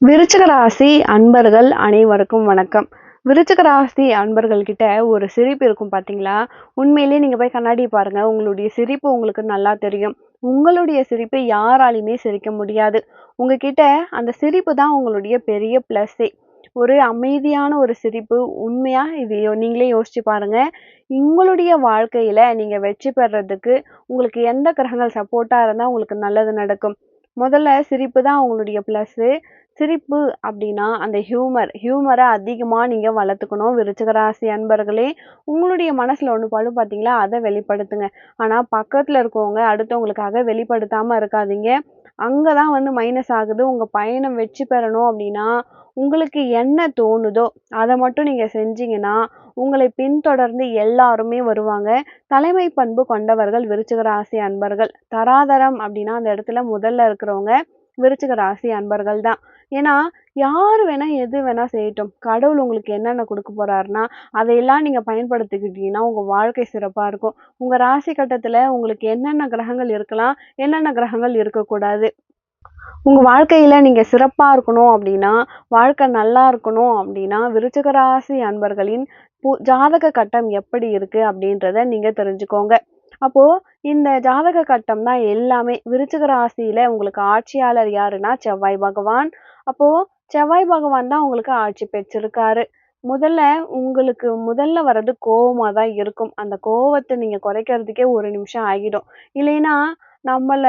விருச்சிக ராசி அன்பர்கள் அனைவருக்கும் வணக்கம். விருச்சிக ராசி அன்பர்கள் கிட்ட ஒரு சிரிப்பு இருக்கும் பார்த்தீங்களா? உண்மையிலேயே நீங்க போய் கண்ணாடி பாருங்க. உங்களுடைய சிரிப்பு உங்களுக்கு நல்லா தெரியும். உங்களுடைய சிரிப்பை யாராலையுமே சிரிக்க முடியாது. உங்ககிட்ட அந்த சிரிப்பு தான் உங்களுடைய பெரிய ப்ளஸ்ஸே. ஒரு அமைதியான ஒரு சிரிப்பு. உண்மையா இது நீங்களே யோசிச்சு பாருங்க. உங்களுடைய வாழ்க்கையில நீங்க வெற்றி பெறதுக்கு உங்களுக்கு எந்த கிரகங்கள் சப்போர்ட்டா இருந்தா உங்களுக்கு நல்லது நடக்கும்? முதல்ல சிரிப்பு தான் உங்களுடைய ப்ளஸ்ஸு. சிரிப்பு அப்படின்னா அந்த ஹியூமரை அதிகமா நீங்க வளர்த்துக்கணும் விருச்சிக ராசி அன்பர்களே. உங்களுடைய மனசுல ஒண்ணு படும் பார்த்தீங்களா? அத வெளிப்படுத்துங்க. ஆனா பக்கத்துல இருக்கவங்க அடுத்தவங்களுக்காக வெளிப்படுத்தாம இருக்காதீங்க. அங்க தான் வந்து மைனஸ் ஆகுது. உங்க பயணம் வெற்றி பெறணும் அப்படின்னா, உங்களுக்கு என்ன தோணுதோ அத மட்டும் நீங்க செஞ்சீங்கன்னா, உங்களை பின்தொடர்ந்து எல்லாருமே வருவாங்க. தலைமை பண்பு கொண்டவர்கள் விருச்சிக ராசி அன்பர்கள். தராதரம் அப்படின்னா அந்த இடத்துல முதல்ல இருக்கிறவங்க விருச்சிக ராசி அன்பர்கள் தான். ஏன்னா, யாரு வேணா எது வேணா செய்யட்டும். கடவுள் உங்களுக்கு என்னென்ன குடுக்க போறாருன்னா, அதையெல்லாம் நீங்க பயன்படுத்திக்கிட்டீங்கன்னா, உங்க வாழ்க்கை சிறப்பா இருக்கும். உங்க ராசி கட்டத்துல உங்களுக்கு என்னென்ன கிரகங்கள் இருக்கலாம், என்னென்ன கிரகங்கள் இருக்கக்கூடாது. உங்க வாழ்க்கையில நீங்க சிறப்பா இருக்கணும் அப்படின்னா, வாழ்க்கை நல்லா இருக்கணும் அப்படின்னா, விருச்சிக ராசி அன்பர்களின் ஜாதக கட்டம் எப்படி இருக்கு அப்படின்றத நீங்க தெரிஞ்சுக்கோங்க. அப்போ இந்த ஜாதக கட்டம் தான் எல்லாமே. விருச்சிக ராசியில உங்களுக்கு ஆட்சியாளர் யாருன்னா செவ்வாய் பகவான். அப்போ செவ்வாய் பகவான் தான் உங்களுக்கு ஆட்சி பெற்றிருக்காரு. முதல்ல உங்களுக்கு முதல்ல வர்றது கோவமா தான் இருக்கும். அந்த கோவத்த நீங்க குறைக்கிறதுக்கே 1 நிமிஷம் ஆகிடும். இல்லைன்னா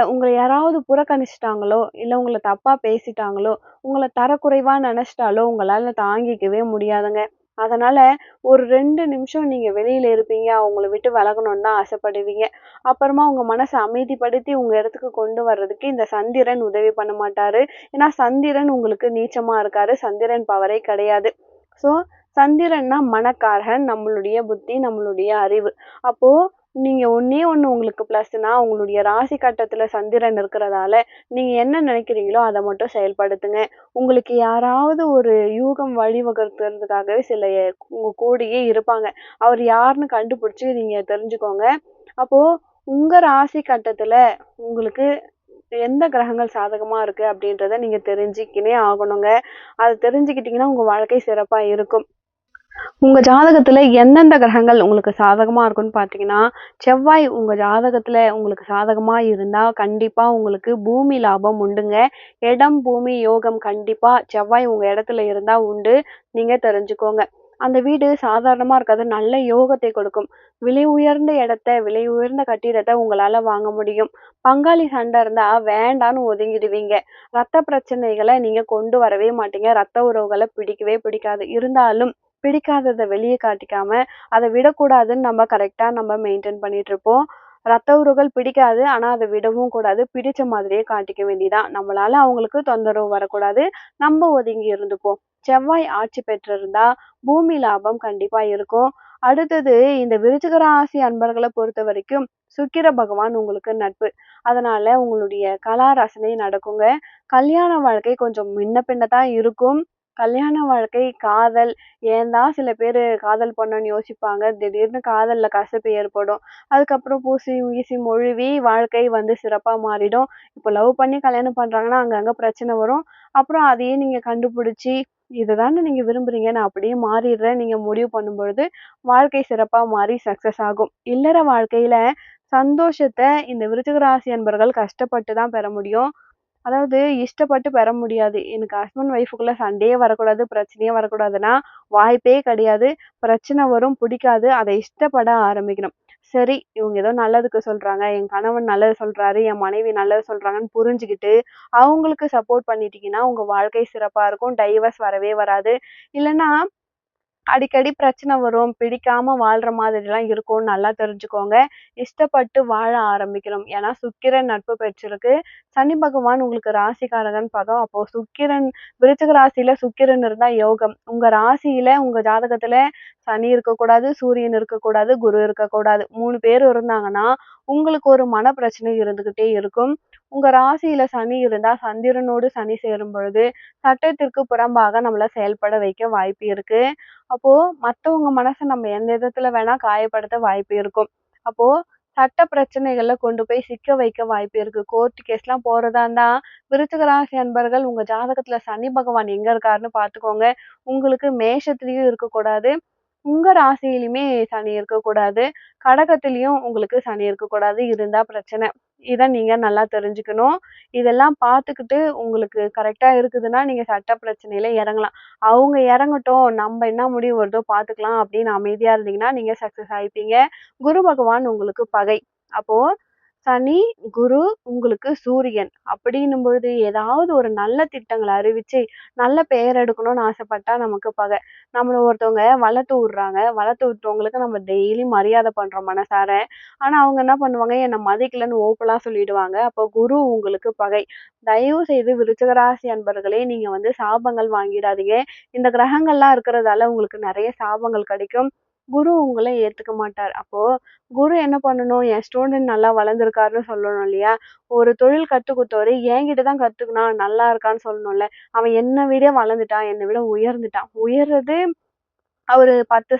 உங்கள யாராவது புறக்கணிச்சுட்டாங்களோ, இல்ல உங்கள தப்பா பேசிட்டாங்களோ, உங்கள தரக்குறைவா நெனச்சுட்டாலோ, உங்களால தாங்கிக்கவே முடியாதுங்க. அதனால ஒரு 2 நிமிஷம் நீங்க வெளியில இருப்பீங்க. அவங்கள விட்டு விலகணும்னு தான் ஆசைப்படுவீங்க. அப்புறமா உங்க மனச அமைதிப்படுத்தி உங்க இடத்துக்கு கொண்டு வர்றதுக்கு இந்த சந்திரன் உதவி பண்ண மாட்டாரு. ஏன்னா சந்திரன் உங்களுக்கு நீச்சமா இருக்காரு. சந்திரன் பவரே கிடையாது. ஸோ சந்திரன்னா மனக்காரகன், நம்மளுடைய புத்தி, நம்மளுடைய அறிவு. அப்போ நீங்க ஒண்ணே ஒண்ணு உங்களுக்கு ப்ளஸ்னா, உங்களுடைய ராசி கட்டத்துல சந்திரன் இருக்கிறதால, நீங்க என்ன நினைக்கிறீங்களோ அத மட்டும் செயல்படுத்துங்க. உங்களுக்கு யாராவது ஒரு யூகம் வழிவகுக்கிறதுக்காகவே உங்க கூடயே இருப்பாங்க. அவர் யாருன்னு கண்டுபிடிச்சு நீங்க தெரிஞ்சுக்கோங்க. அப்போ உங்க ராசி கட்டத்துல உங்களுக்கு எந்த கிரகங்கள் சாதகமா இருக்கு அப்படின்றத நீங்க தெரிஞ்சுக்கினே ஆகணுங்க. அத தெரிஞ்சுக்கிட்டீங்கன்னா உங்க வாழ்க்கை சிறப்பா இருக்கும். உங்க ஜாதகத்துல எந்தெந்த கிரகங்கள் உங்களுக்கு சாதகமா இருக்குன்னு பார்த்தீங்கன்னா, செவ்வாய் உங்க ஜாதகத்துல உங்களுக்கு சாதகமா இருந்தா, கண்டிப்பா உங்களுக்கு பூமி லாபம் உண்டுங்க. இடம், பூமி யோகம் கண்டிப்பா செவ்வாய் உங்க இடத்துல இருந்தா உண்டு. நீங்க தெரிஞ்சுக்கோங்க. அந்த வீடு சாதாரணமா இருக்காது. நல்ல யோகத்தை கொடுக்கும். விலை உயர்ந்த இடத்த, விலை உயர்ந்த கட்டிடத்த உங்களால வாங்க முடியும். பங்காளி சண்டை இருந்தா வேண்டான்னு ஒதுங்கிடுவீங்க. ரத்த பிரச்சனைகள நீங்க கொண்டு வரவே மாட்டீங்க. ரத்த உறவுகள பிடிக்கவே பிடிக்காது. இருந்தாலும் பிடிக்காதத வெளிய காட்டிக்காம, அத விடக்கூடாதுன்னு நம்ம கரெக்ட்டா மெயின்டெயின் பண்ணிட்டுருப்போம். ரத்த உறவுகள் பிடிக்காது. ஆனா, அத விடவும் கூடாது. பிடிச்ச மாதிரியே காட்டிக்க வேண்டியதான். நம்மளால அவங்களுக்கு தொந்தரவு வரக்கூடாது. நம்ம ஒதுங்கி இருந்துப்போம். செவ்வாய் ஆட்சி பெற்றிருந்தா, பூமி லாபம் கண்டிப்பா இருக்கும். அடுத்தது இந்த விருச்சிக ராசி அன்பர்கள பொறுத்தவரைக்கும், சுக்கிர பகவான் உங்களுக்கு நட்பு. அதனால உங்களுடைய கலா ரசனை நடக்குங்க. கல்யாண வாழ்க்கை கொஞ்சம் முன்ன பின்ன தான் இருக்கும். கல்யாண வாழ்க்கை, காதல் ஏன் தான் சில பேரு காதல் பண்ணணும்னு யோசிப்பாங்க. திடீர்னு காதல்ல கசப்பு ஏற்படும். அதுக்கப்புறம் பூசி, கீசி மொழுவி வாழ்க்கை வந்து சிறப்பா மாறிடும். இப்போ லவ் பண்ணி கல்யாணம் பண்றாங்கன்னா, அங்கங்க பிரச்சனை வரும். அப்புறம் அதையே நீங்க கண்டுபிடிச்சு, இதுதானே நீங்க விரும்புறீங்க, நான் அப்படியே மாறிடுறேன் நீங்க முடிவு பண்ணும்பொழுது, வாழ்க்கை சிறப்பா மாறி சக்சஸ் ஆகும். இல்லற வாழ்க்கையில சந்தோஷத்த இந்த விருச்சிக ராசி அன்பர்கள் கஷ்டப்பட்டு தான் பெற முடியும். அதாவது இஷ்டப்பட்டு பெற முடியாது. எனக்கு ஹஸ்பண்ட் ஒய்ஃப்க்குள்ள சண்டையே வரக்கூடாது, பிரச்சனையே வரக்கூடாதுன்னா, வாய்ப்பே கிடையாது. பிரச்சனை வரும், பிடிக்காது. அத இஷ்டப்பட ஆரம்பிக்கணும். சரி, இவங்க ஏதோ நல்லதுக்கு சொல்றாங்க. என் கணவன் நல்லது சொல்றாரு, என் மனைவி நல்லது சொல்றாங்கன்னு புரிஞ்சுகிட்டு, அவங்களுக்கு சப்போர்ட் பண்ணிட்டீங்கன்னா, உங்க வாழ்க்கை சிறப்பா இருக்கும். டைவர்ஸ் வரவே வராது. இல்லன்னா அடிக்கடி பிரச்சனை வரும். பிடிக்காம வாழ்ற மாதிரிலாம் இருக்கும்னு நல்லா தெரிஞ்சுக்கோங்க. இஷ்டப்பட்டு வாழ ஆரம்பிக்கணும். ஏன்னா சுக்கிரன் நட்பு பெற்றிருக்கு. சனி பகவான் உங்களுக்கு ராசிக்காரகன்னு பார்த்தோம். அப்போ சுக்கிரன் விருச்சிக ராசியில சுக்கிரன் இருந்தா யோகம். உங்க ராசியில, உங்க ஜாதகத்துல சனி இருக்கக்கூடாது, சூரியன் இருக்கக்கூடாது, குரு இருக்கக்கூடாது. 3 பேர் இருந்தாங்கன்னா, உங்களுக்கு ஒரு மனப்பிரச்சனை இருந்துகிட்டே இருக்கும். உங்க ராசியில சனி இருந்தா, சந்திரனோடு சனி சேரும் பொழுது, சட்டத்திற்கு புறம்பாக நம்மள செயல்பட வைக்க வாய்ப்பு இருக்கு. அப்போ மத்தவங்க மனச நம்ம எந்த விதத்துல வேணா காயப்படுத்த வாய்ப்பு இருக்கும். அப்போ சட்ட பிரச்சனைகள்ல கொண்டு போய் சிக்க வைக்க வாய்ப்பு இருக்கு. கோர்ட் கேஸ்லாம் போறதா இருந்தா, விருச்சிக ராசி அன்பர்கள் உங்க ஜாதகத்துல சனி பகவான் எங்க இருக்காருன்னு பார்த்துக்கோங்க. உங்களுக்கு மேஷத்திலயும் இருக்கக்கூடாது. உங்க ராசியிலுமே சனி இருக்கக்கூடாது. கடகத்திலயும் உங்களுக்கு சனி இருக்கக்கூடாது. இருந்தா பிரச்சனை. இத நீங்க நல்லா தெரிஞ்சுக்கணும். இதெல்லாம் பார்த்துக்கிட்டு உங்களுக்கு கரெக்ட்டா இருக்குதுன்னா, நீங்க சட்ட பிரச்சனையில இறங்கலாம். அவங்க இறங்கட்டும், நம்ம என்ன முடிவு வருதோ பார்த்துக்கலாம் அப்படின்னு அமைதியா இருந்தீங்கன்னா, நீங்க சக்சஸ் ஆயிப்பீங்க. குரு பகவான் உங்களுக்கு பகை. அப்போ சனி, குரு, உங்களுக்கு சூரியன். அப்படின்னும் பொழுது ஏதாவது ஒரு நல்ல திட்டங்கள அறிவிச்சு, நல்ல பெயர் எடுக்கணும்னு ஆசைப்பட்டா நமக்கு பகை. நம்மள ஒருத்தவங்க வளர்த்து விடுறாங்க. வளர்த்து விட்டவங்களுக்கு நம்ம டெய்லி மரியாதை பண்றோம் மனசார. ஆனா அவங்க என்ன பண்ணுவாங்க, என்ன மதிக்கலன்னு ஓப்பனா சொல்லிடுவாங்க. அப்போ குரு உங்களுக்கு பகை. தயவு செய்து விருச்சிக ராசி அன்பர்களே, நீங்க வந்து சாபங்கள் வாங்கிடாதீங்க. இந்த கிரகங்கள்லாம் இருக்கிறதால உங்களுக்கு நெறைய சாபங்கள் கிடைக்கும். குரு உங்கள ஏத்துக்க மாட்டார். அப்போ குரு என்ன பண்ணணும், என் ஸ்டூடண்ட் நல்லா வளர்ந்திருக்காருன்னு சொல்லணும் இல்லையா? ஒரு தொழில் கத்துக் குடுத்தவரு என்கிட்ட தான் கத்துக்கினான், நல்லா இருக்கான்னு சொல்லணும்ல. அவன் என்ன விட வளர்ந்துட்டான், என்னை விட உயர்ந்துட்டான். உயர்றது அவரு 10%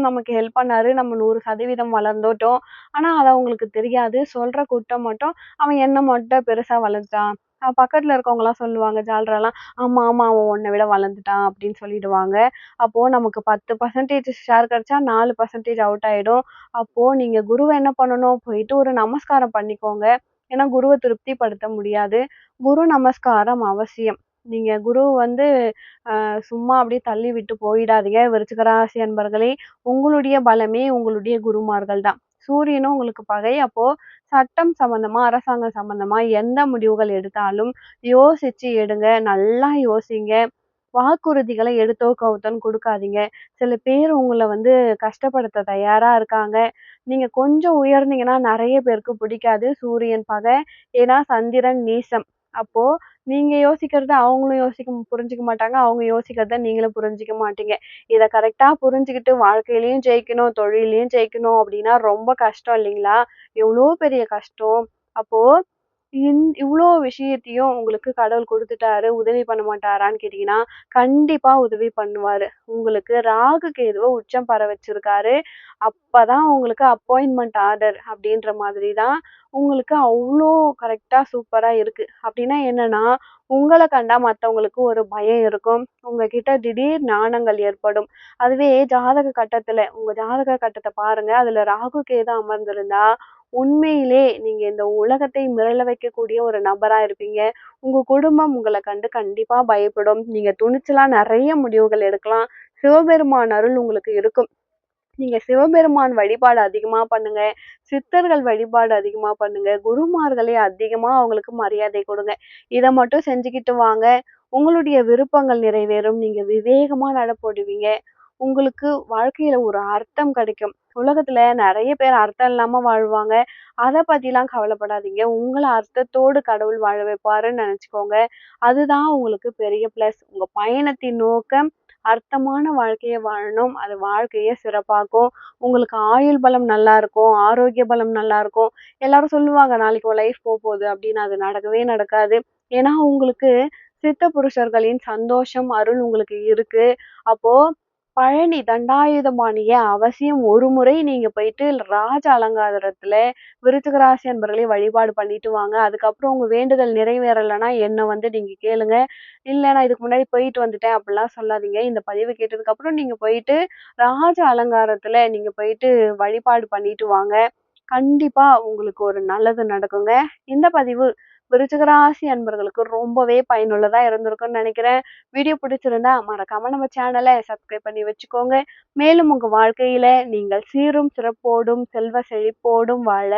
நமக்கு ஹெல்ப் பண்ணாரு. நம்ம 100% வளர்ந்துட்டோம். ஆனா, அது அவங்களுக்கு தெரியாது. சொல்ற கூட்டம் மட்டும், அவன் என்ன மட்டும் பெருசா வளர்ந்துட்டான். பக்கத்துல இருக்கவங்கலாம் சொல்லுவாங்க ஜால்ராலாம், "ஆமா, ஆமா அவன் உன்ன விட வளர்ந்துட்டான்" அப்படின்னு சொல்லிடுவாங்க. அப்போ நமக்கு 10% ஷேர் கிடைச்சா 4% அவுட் ஆயிடும். அப்போ நீங்க குருவ என்ன பண்ணணும், போயிட்டு ஒரு நமஸ்காரம் பண்ணிக்கோங்க. ஏன்னா குருவ திருப்திப்படுத்த முடியாது. குரு நமஸ்காரம் அவசியம். நீங்க குருவ வந்து சும்மா அப்படியே தள்ளி விட்டு போயிடாதீங்க. விருச்சிக ராசி அன்பர்களே! உங்களுடைய பலமே உங்களுடைய குருமார்கள் தான். சூரியனும் உங்களுக்கு பகை. அப்போ சட்டம் சம்மந்தமா, அரசாங்கம் சம்மந்தமா எந்த முடிவுகள் எடுத்தாலும் யோசிச்சு எடுங்க. நல்லா யோசிங்க. வாக்குறுதிகள எடுத்தோ கவுத்தோன்னு குடுக்காதீங்க. சில பேர் உங்கள வந்து கஷ்டப்படுத்த தயாரா இருக்காங்க. நீங்க கொஞ்சம் உயர்ந்தீங்கன்னா நெறைய பேருக்கு பிடிக்காது. சூரியன் பகை. ஏன்னா சந்திரன் நீசம். அப்போ நீங்க யோசிக்கிறத அவங்களும் புரிஞ்சுக்க மாட்டாங்க. அவங்க யோசிக்கிறத நீங்களும் புரிஞ்சுக்க மாட்டீங்க. இத கரெக்ட்டா புரிஞ்சுகிட்டு வாழ்க்கையிலயும் ஜெயிக்கணும், தொழில்லயும் ஜெயிக்கணும் அப்டின்னா ரொம்ப கஷ்டம் இல்லைங்களா? எவ்ளோ பெரிய கஷ்டம். அப்போ இவ்ளோ விஷயத்தையும் உங்களுக்கு கடவுள் குடுத்துட்டாரு. உதவி பண்ண மாட்டாரான்னு கேட்டீங்கன்னா, கண்டிப்பா உதவி பண்ணுவாரு. உங்களுக்கு ராகு கேதுவ உச்சம் பெற வச்சிருக்காரு. அப்பதான் உங்களுக்கு அப்பாயின்ட்மென்ட் ஆர்டர் அப்டின்ற மாதிரி தான் உங்களுக்கு அவ்ளோ கரெக்ட்டா சூப்பரா இருக்கு. அப்டின்னா என்னன்னா, உங்கள கண்டா மத்தவங்களுக்கு ஒரு பயம் இருக்கும். உங்ககிட்ட திடீர் ஞானங்கள் ஏற்படும். அதுவே ஜாதக கட்டத்துல உங்க ஜாதக கட்டத்த பாருங்க. அதுல ராகு கேது அமர்ந்திருந்தா, உண்மையிலே நீங்க இந்த உலகத்தை மிரள வைக்கக்கூடிய ஒரு நபரா இருப்பீங்க. உங்க குடும்பம் உங்கள கண்டு கண்டிப்பா பயப்படும். நீங்க துணிச்சலா நெறைய முடிவுகள் எடுக்கலாம். சிவபெருமான் அருள் உங்களுக்கு இருக்கும். நீங்க சிவபெருமான் வழிபாடு அதிகமா பண்ணுங்க. சித்தர்கள் வழிபாடு அதிகமா பண்ணுங்க. குருமார்களே அதிகமா அவங்களுக்கு மரியாதை கொடுங்க. இத மட்டும் செஞ்சுக்கிட்டு வாங்க. உங்களுடைய விருப்பங்கள் நிறைவேறும். நீங்க விவேகமா நடபோடுவீங்க. உங்களுக்கு வாழ்க்கையில ஒரு அர்த்தம் கிடைக்கும். உலகத்துல நெறைய பேர் அர்த்தம் இல்லாம வாழ்வாங்க. அத பத்திலாம் கவலைப்படாதீங்க. உங்கள அர்த்தத்தோடு கடவுள் வாழ வைப்பாருன்னு நெனச்சுக்கோங்க. அதுதான் உங்களுக்கு பெரிய பிளஸ். உங்க பயணத்தின் நோக்கம் அர்த்தமான வாழ்க்கைய வாழணும். அது வாழ்க்கைய சிறப்பாக்கும். உங்களுக்கு ஆயுள் பலம் நல்லா இருக்கும். ஆரோக்கிய பலம் நல்லா இருக்கும். எல்லாரும் சொல்லுவாங்க, "நாளைக்கு உன் லைஃப் போப்போது" அப்படின்னு. அது நடக்கவே நடக்காது. ஏன்னா, உங்களுக்கு சித்த புருஷர்களின் சந்தோஷம், அருள் உங்களுக்கு இருக்கு. அப்போ பழனி தண்டாயுதபாணிய அவசியம் ஒரு முறை நீங்க போயிட்டு ராஜ அலங்காரத்துல விருச்சிக ராசி அன்பர்களே வழிபாடு பண்ணிட்டு வாங்க. அதுக்கப்புறம் உங்க வேண்டுதல் நிறைவேறலன்னா என்ன வந்து நீங்க கேளுங்க. இல்ல நான் இதுக்கு முன்னாடி போயிட்டு வந்துட்டேன் அப்படிலாம் சொல்லாதீங்க. இந்த பதிவு கேட்டதுக்கு அப்புறம் நீங்க போயிட்டு ராஜ அலங்காரத்துல நீங்க போயிட்டு வழிபாடு பண்ணிட்டு வாங்க. கண்டிப்பா உங்களுக்கு ஒரு நல்லது நடக்குங்க. இந்த பதிவு விருச்சிக ராசி அன்பர்களுக்கு ரொம்பவே பயனுள்ளதா இருந்திருக்கும்னு நினைக்கிறேன். வீடியோ பிடிச்சிருந்தா மறக்காம நம்ம சேனல சப்ஸ்கிரைப் பண்ணி வச்சுக்கோங்க. மேலும் உங்க வாழ்க்கையில நீங்கள் சீரும் சிறப்போடும் செல்வ செழிப்போடும் வாழ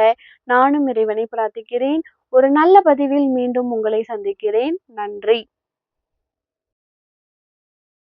நானும் இறைவனை பிரார்த்திக்கிறேன். ஒரு நல்ல பதிவில் மீண்டும் உங்களை சந்திக்கிறேன். நன்றி.